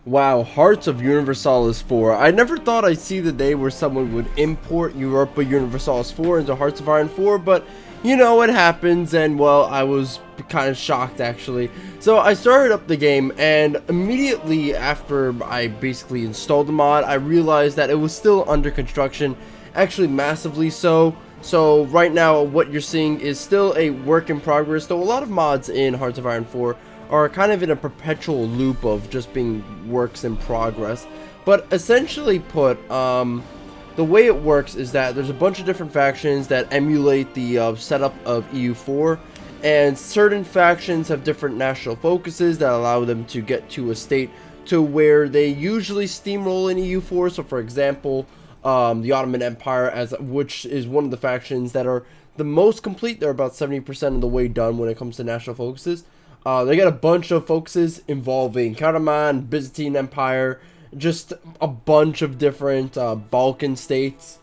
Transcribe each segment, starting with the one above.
Wow, Hearts of Universalis 4. I never thought I'd see the day where someone would import Europa Universalis 4 into Hearts of Iron 4, but you know, it happens, and well, I was kind of shocked actually. So I started up the game, and immediately after I basically installed the mod, I realized that it was still under construction, actually massively so. So right now, what you're seeing is still a work in progress, though a lot of mods in Hearts of Iron 4 are kind of in a perpetual loop of just being works in progress. But essentially put, the way it works is that there's a bunch of different factions that emulate the setup of EU4, and certain factions have different national focuses that allow them to get to a state to where they usually steamroll in EU4. So for example, the Ottoman Empire, which is one of the factions that are the most complete. They're about 70% of the way done when it comes to national focuses. They got a bunch of focuses involving Ottoman, Byzantine Empire, just a bunch of different Balkan states.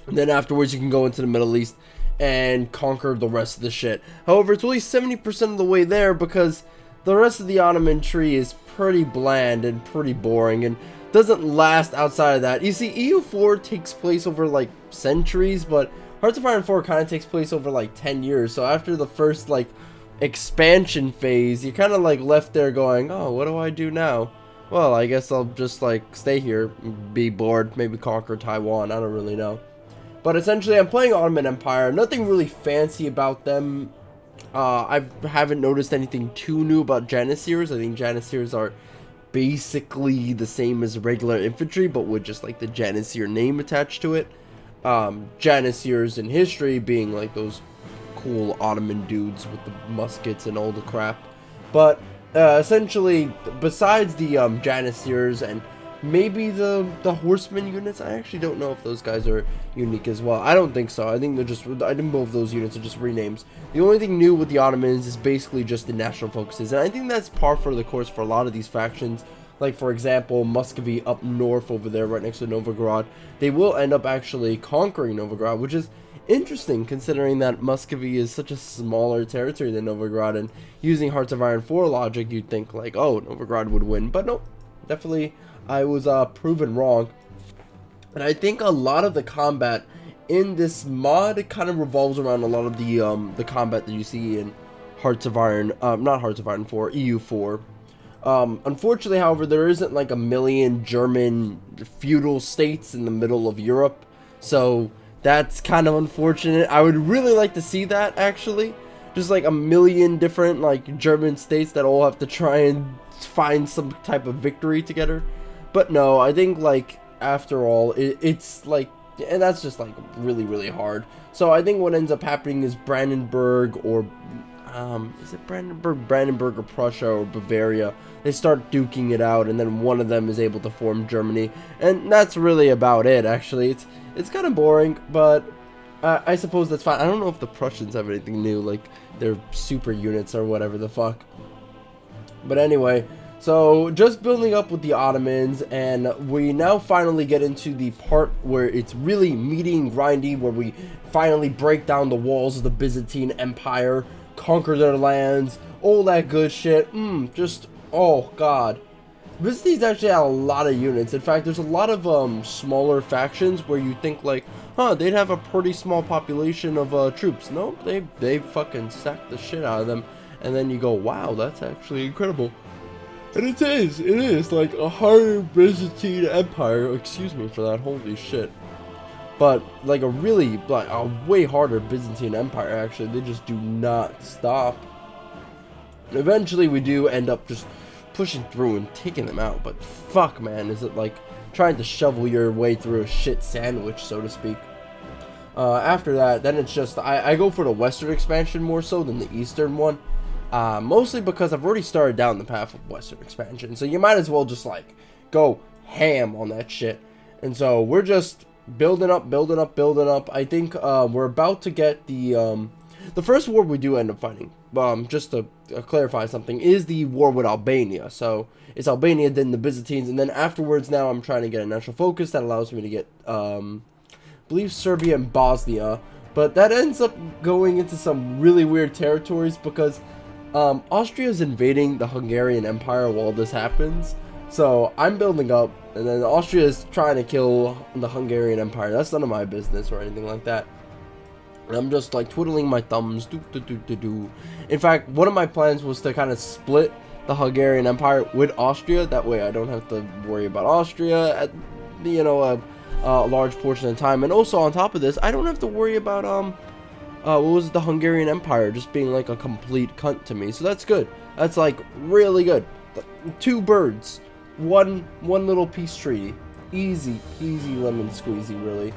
And then afterwards you can go into the Middle East and conquer the rest of the shit. However, it's only 70% of the way there because the rest of the Ottoman tree is pretty bland and pretty boring and doesn't last outside of that. You see, EU4 takes place over like centuries, but Hearts of Iron 4 kind of takes place over like 10 years. So after the first like expansion phase, you're kind of like left there going, oh, what do I do now? Well, I guess I'll just like stay here, be bored, maybe conquer Taiwan, I don't really know. But essentially I'm playing Ottoman Empire, nothing really fancy about them. I haven't noticed anything too new about Janissaries. I think Janissaries are basically the same as regular infantry, but with just like the Janissary name attached to it. Janissaries in history being like those cool Ottoman dudes with the muskets and all the crap. But essentially, besides the Janissaries and maybe the horseman units, I actually don't know if those guys are unique as well. I don't think so. I think they're just, I think both of those units are just renames. The only thing new with the Ottomans is basically just the national focuses, and I think that's par for the course for a lot of these factions. Like for example, Muscovy up north over there right next to Novgorod, they will end up actually conquering Novgorod, which is interesting considering that Muscovy is such a smaller territory than Novgorod, and using Hearts of Iron 4 logic, you'd think like, oh, Novgorod would win, but nope, definitely I was proven wrong. And I think a lot of the combat in this mod kind of revolves around a lot of the combat that you see in Hearts of Iron, not Hearts of Iron 4, EU4. Unfortunately, however, there isn't like a million German feudal states in the middle of Europe, so that's kind of unfortunate. I would really like to see that, actually. Just like a million different like German states that all have to try and find some type of victory together. But no, I think like after all, it's like, and that's just like really, really hard. So I think what ends up happening is Brandenburg or is it Brandenburg or Prussia or Bavaria, they start duking it out, and then one of them is able to form Germany, and that's really about it. Actually, it's kind of boring, but I suppose that's fine. I don't know if the Prussians have anything new, like their super units or whatever the fuck. But anyway, so just building up with the Ottomans, and we now finally get into the part where it's really meaty and grindy, where we finally break down the walls of the Byzantine Empire, conquer their lands, all that good shit. Just, oh god. Byzantine's actually had a lot of units. In fact, there's a lot of smaller factions where you think like, huh, they'd have a pretty small population of troops. Nope, they fucking stack the shit out of them. And then you go, wow, that's actually incredible. And it is like a hard Byzantine Empire, excuse me for that, holy shit. But like a really, like a way harder Byzantine Empire actually, they just do not stop. And eventually we do end up just pushing through and taking them out, but fuck man, is it like trying to shovel your way through a shit sandwich, so to speak. After that, then it's just, I go for the western expansion more so than the eastern one. Mostly because I've already started down the path of western expansion, so you might as well just like go ham on that shit. And so we're just building up. I think we're about to get the first war we do end up fighting, just to clarify something, is the war with Albania. So it's Albania, then the Byzantines, and then afterwards now I'm trying to get a national focus that allows me to get I believe Serbia and Bosnia, but that ends up going into some really weird territories because Austria is invading the Hungarian Empire while this happens. So I'm building up, and then Austria is trying to kill the Hungarian Empire. That's none of my business or anything like that. And I'm just like twiddling my thumbs. In fact, one of my plans was to kind of split the Hungarian Empire with Austria. That way I don't have to worry about Austria at, you know, a large portion of the time. And also on top of this, I don't have to worry about what was the Hungarian Empire just being like a complete cunt to me. So that's good. That's like really good. 2 birds, one little peace treaty. Easy peasy lemon squeezy, really.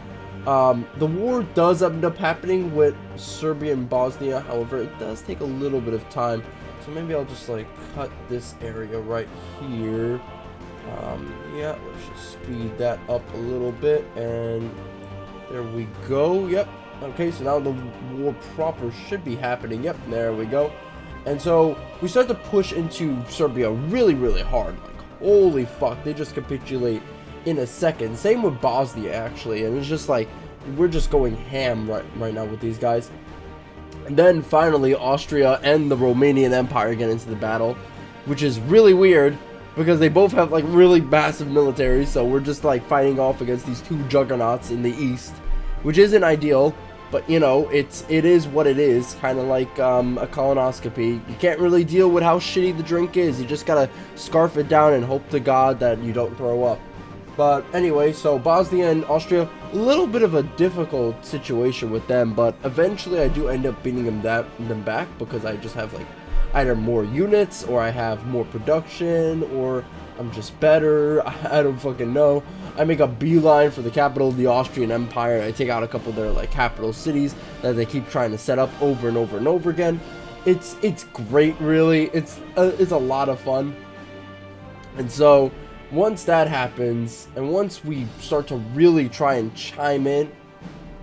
The war does end up happening with Serbia and Bosnia. However, it does take a little bit of time. So maybe I'll just like cut this area right here. Yeah, let's just speed that up a little bit, and there we go. Yep. Okay, so now the war proper should be happening. Yep, there we go. And so we start to push into Serbia really hard. Like, holy fuck, they just capitulate in a second. Same with Bosnia, actually. And it's just like, we're just going ham right now with these guys. And then finally, Austria and the Romanian Empire get into the battle, which is really weird because they both have like really massive militaries. So we're just like fighting off against these 2 juggernauts in the east, which isn't ideal. But, you know, it is what it is. Kind of like a colonoscopy. You can't really deal with how shitty the drink is. You just gotta scarf it down and hope to God that you don't throw up. But anyway, so Bosnia and Austria, a little bit of a difficult situation with them. But eventually I do end up beating them back because I just have like either more units, or I have more production, or I'm just better. I don't fucking know. I make a beeline for the capital of the Austrian Empire. I take out a couple of their like capital cities that they keep trying to set up over and over and over again. It's great, really. It's a lot of fun. And so once that happens, and once we start to really try and chime in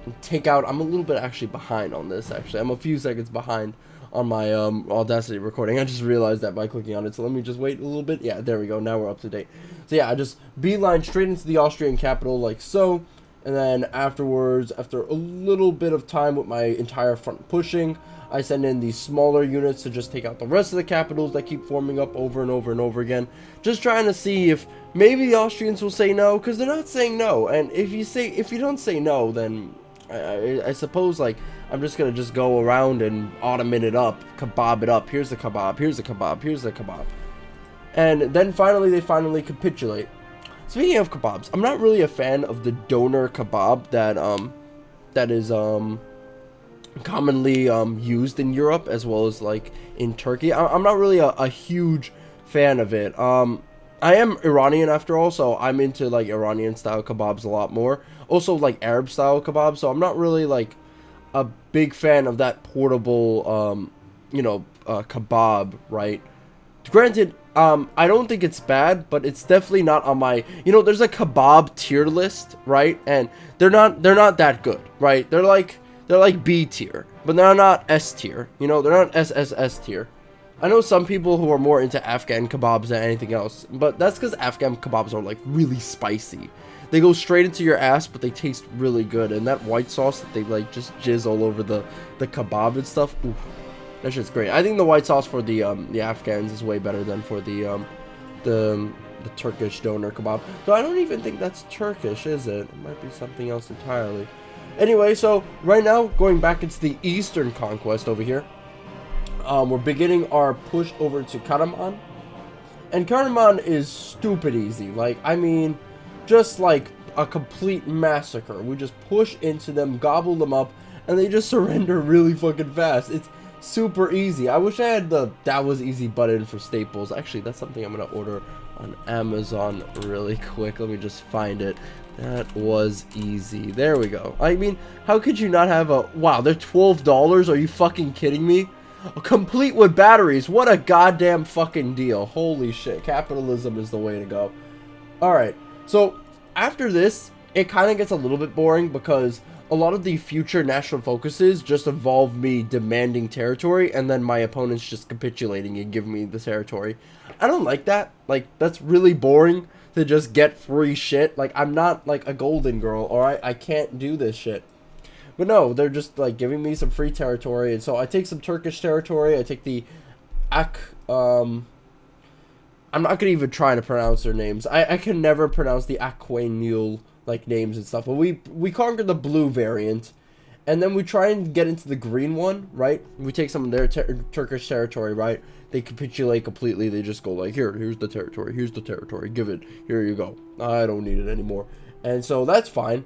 and take out, I'm a little bit actually behind on this. Actually, I'm a few seconds behind on my Audacity recording. I just realized that by clicking on it, so let me just wait a little bit. Yeah, there we go, now we're up to date. So yeah, I just beeline straight into the Austrian capital like so, and then afterwards, after a little bit of time with my entire front pushing, I send in these smaller units to just take out the rest of the capitals that keep forming up over and over and over again, just trying to see if maybe the Austrians will say no, because they're not saying no. And if you don't say no, then I suppose like I'm just gonna just go around and Ottoman it up, kebab it up. Here's the kebab, here's the kebab, here's the kebab. And then they finally capitulate. Speaking of kebabs, I'm not really a fan of the doner kebab that is commonly used in Europe as well as like in Turkey. I'm not really a huge fan of it. I am Iranian after all, so I'm into like Iranian style kebabs a lot more. Also like Arab style kebabs, so I'm not really like a big fan of that portable kebab, right? Granted, I don't think it's bad, but it's definitely not on my, there's a kebab tier list, right? And they're not that good, right? They're like B tier, but they're not S tier. They're not SSS tier. I know some people who are more into Afghan kebabs than anything else, but that's because Afghan kebabs are like really spicy. They go straight into your ass, but they taste really good. And that white sauce that they like just jizz all over the kebab and stuff, oof, that shit's great. I think the white sauce for the Afghans is way better than for the Turkish doner kebab. So I don't even think that's Turkish, is it? It might be something else entirely. Anyway, so right now, going back into the Eastern Conquest over here, we're beginning our push over to Karaman. And Karaman is stupid easy. Like, I mean, just like a complete massacre. We just push into them, gobble them up, and they just surrender really fucking fast. It's super easy. I wish I had the that was easy button for staples. Actually, that's something I'm gonna order on Amazon really quick. Let me just find it. That was easy. There we go. I mean, how could you not have a... Wow, they're $12? Are you fucking kidding me? Complete with batteries. What a goddamn fucking deal. Holy shit. Capitalism is the way to go. Alright, so after this, it kind of gets a little bit boring because a lot of the future national focuses just involve me demanding territory and then my opponents just capitulating and giving me the territory. I don't like that. Like, that's really boring to just get free shit. Like, I'm not like a golden girl, alright? I can't do this shit. But no, they're just like giving me some free territory, and so I take some Turkish territory. I take the I'm not gonna even try to pronounce their names. I can never pronounce the Aquaneul like names and stuff. But we conquered the blue variant, and then we try and get into the green one, right? We take some of their Turkish territory, right? They capitulate completely. They just go like, here's the territory. Here's the territory. Give it. Here you go. I don't need it anymore. And so that's fine.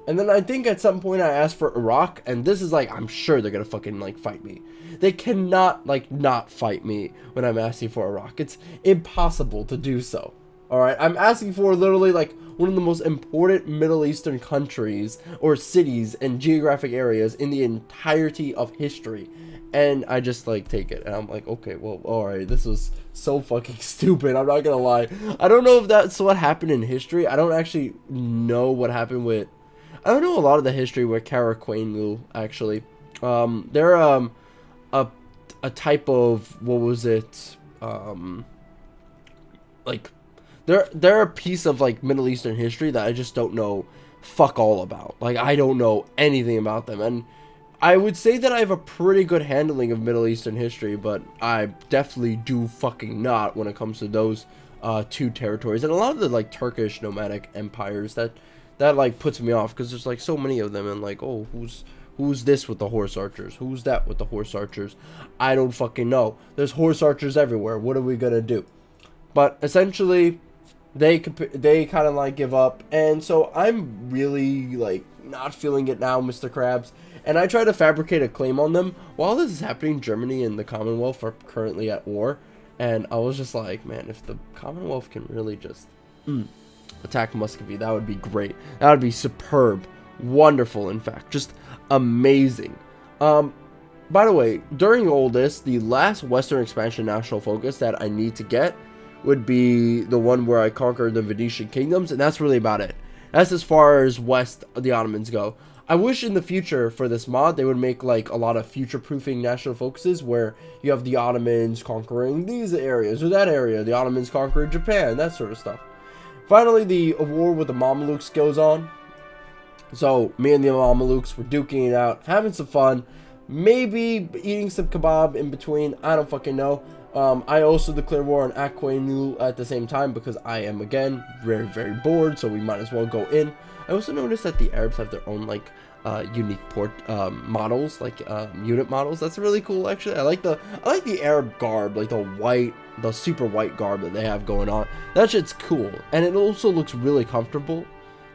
And then I think at some point I asked for Iraq, and this is like, I'm sure they're gonna fucking like fight me. They cannot like not fight me when I'm asking for Iraq. It's impossible to do so. Alright, I'm asking for literally like one of the most important Middle Eastern countries or cities and geographic areas in the entirety of history. And I just like take it, and I'm like, okay, well, alright, this was so fucking stupid, I'm not gonna lie. I don't know if that's what happened in history. I don't actually know what happened with, I don't know a lot of the history with Karakoyunlu, actually. They're a type of, what was it, like, they're a piece of like Middle Eastern history that I just don't know fuck all about. Like, I don't know anything about them, and I would say that I have a pretty good handling of Middle Eastern history, but I definitely do fucking not when it comes to those two territories. And a lot of the like Turkish nomadic empires, that like puts me off, because there's like so many of them, and like, oh, who's this with the horse archers? Who's that with the horse archers? I don't fucking know. There's horse archers everywhere. What are we gonna do? But essentially, they kind of like give up, and so I'm really like not feeling it now, Mr. Krabs. And I try to fabricate a claim on them. While this is happening, Germany and the Commonwealth are currently at war, and I was just like, man, if the Commonwealth can really just attack Muscovy, that would be great. That would be superb, wonderful, in fact, just amazing. By the way, during all this, the last Western expansion national focus that I need to get would be the one where I conquer the Venetian kingdoms, and that's really about it. That's as far as west the Ottomans go. I wish in the future for this mod they would make like a lot of future-proofing national focuses where you have the Ottomans conquering these areas or that area, the Ottomans conquering Japan, that sort of stuff. Finally, the war with the Mamelukes goes on. So me and the Mamelukes were duking it out, having some fun, maybe eating some kebab in between, I don't fucking know. I also declare war on Aquaneul at the same time because I am, again, very, very bored, so we might as well go in. I also noticed that the Arabs have their own, like, unique models, like, unit models. That's really cool, actually. I like the Arab garb, like the super white garb that they have going on. That shit's cool, and it also looks really comfortable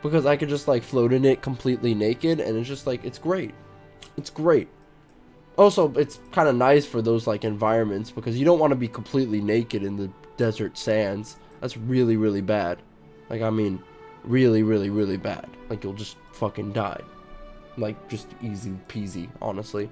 because I could just, like, float in it completely naked, and it's just, like, it's great. It's great. Also, it's kind of nice for those, like, environments because you don't want to be completely naked in the desert sands. That's really, really bad. Like, I mean, really, really, really bad. Like, you'll just fucking die. Like, just easy peasy, honestly.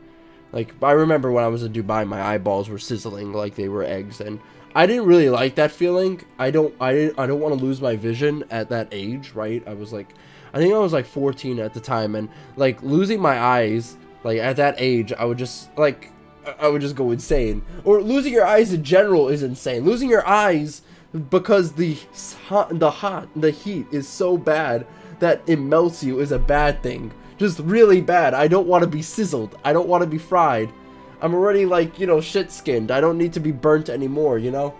Like, I remember when I was in Dubai, my eyeballs were sizzling like they were eggs, and I didn't really like that feeling. I don't want to lose my vision at that age, right? I think I was like 14 at the time, and like losing my eyes, like at that age, I would just go insane. Or losing your eyes in general is insane. Losing your eyes because the heat is so bad that it melts you is a bad thing. Just really bad. I don't want to be sizzled. I don't want to be fried. I'm already, like, you know, shit-skinned. I don't need to be burnt anymore, you know?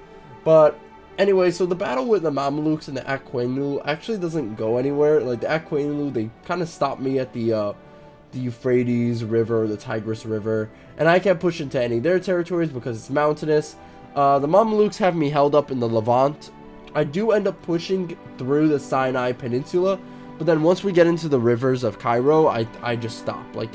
But anyway, so the battle with the Mamelukes and the Aquaneul actually doesn't go anywhere. Like, the Aquaneul, they kind of stopped me at the Euphrates River, the Tigris River, and I can't push into any of their territories because it's mountainous. The Mamelukes have me held up in the Levant. I do end up pushing through the Sinai Peninsula, but then once we get into the rivers of Cairo, I just stop. Like,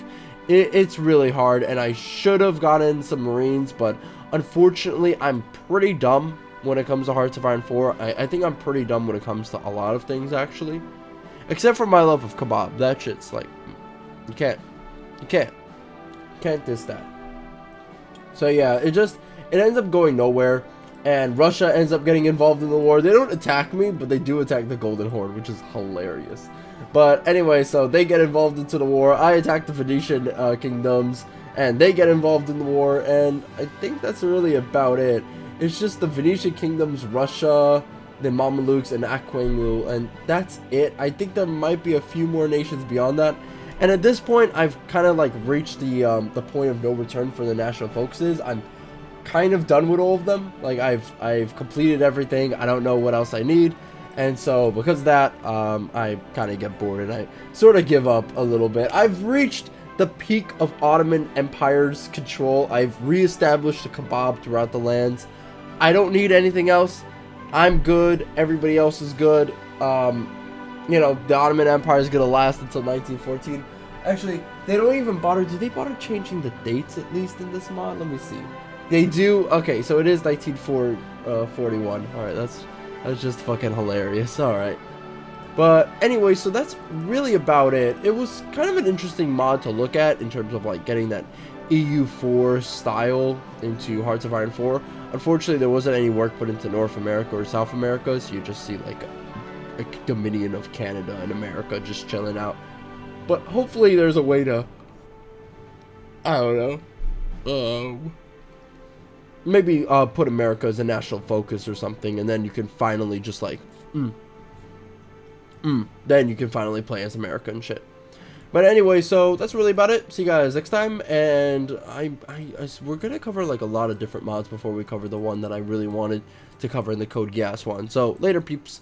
it's really hard, and I should have gotten some Marines, but unfortunately, I'm pretty dumb when it comes to Hearts of Iron 4. I think I'm pretty dumb when it comes to a lot of things, actually. Except for my love of kebab. That shit's like, you can't diss that. So yeah, it ends up going nowhere, and Russia ends up getting involved in the war. They don't attack me, but they do attack the Golden Horde, which is hilarious. But anyway, so they get involved into the war. I attack the Venetian kingdoms, and they get involved in the war, and I think that's really about it. It's just the Venetian kingdoms, Russia, the Mamelukes, and Aquaneul, and that's it. I think there might be a few more nations beyond that. And at this point, I've kind of like reached the point of no return for the national focuses. I'm kind of done with all of them. Like I've completed everything. I don't know what else I need. And so because of that, I kind of get bored and I sort of give up a little bit. I've reached the peak of Ottoman Empire's control. I've reestablished the kebab throughout the lands. I don't need anything else. I'm good. Everybody else is good. You know, the Ottoman Empire is going to last until 1914. Actually, they don't even bother. Do they bother changing the dates at least in this mod? Let me see. They do. Okay, so it is 1941. Alright, that's just fucking hilarious. Alright. But anyway, so that's really about it. It was kind of an interesting mod to look at in terms of like getting that EU4 style into Hearts of Iron 4. Unfortunately, there wasn't any work put into North America or South America, so you just see like a dominion of Canada and America just chilling out. But hopefully there's a way to, I don't know, maybe put America as a national focus or something, and then you can finally just like, then you can finally play as America and shit. But anyway, so that's really about it. See you guys next time, and we're gonna cover like a lot of different mods before we cover the one that I really wanted to cover in the Code Geass one. So later, peeps.